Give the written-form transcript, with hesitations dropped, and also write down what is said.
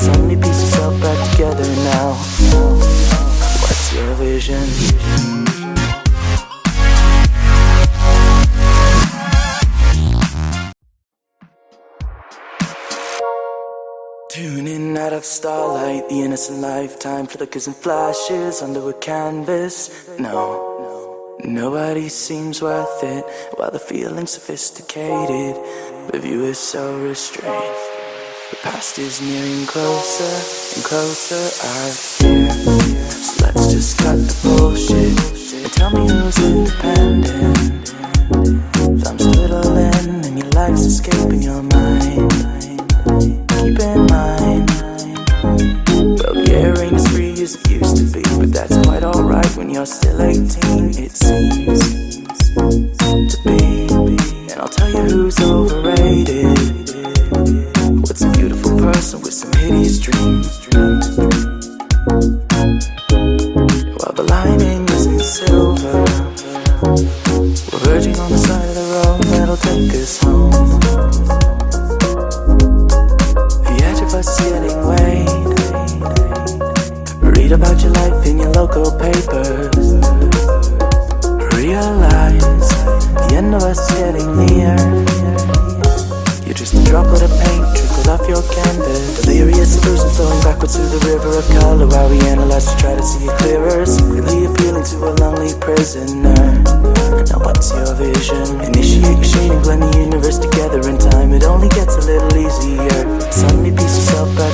Suddenly piece yourself back together now. What's your vision? Tuning out of starlight, the innocent lifetime flickers and flashes under a canvas. No, nobody seems worth it, while the feeling's sophisticated. The view is so restrained. The past is nearing closer and closer, I fear. So let's just cut the bullshit and tell me who's independent. Thumbs twiddling and your life's escaping your mind. Keep in mind, well, the air ain't as free as it used to be, but that's quite alright when you're still 18, it seems to be. And I'll tell you who's overrated. What's a beautiful person with some hideous dreams? While the lining isn't silver, we're verging on the side of the road that'll take us home. Us getting weighed. Read about your life in your local papers. Realize the end of us is getting near. You're just a droplet of paint trickled off your canvas. Delirious illusions flowing backwards through the river of color, while we analyze to try to see it clearer. Secretly appealing to a lonely prisoner. Now what's your vision? Initiate your shading, blend the universe together in time. It only gets a little easier. Suddenly piece yourself back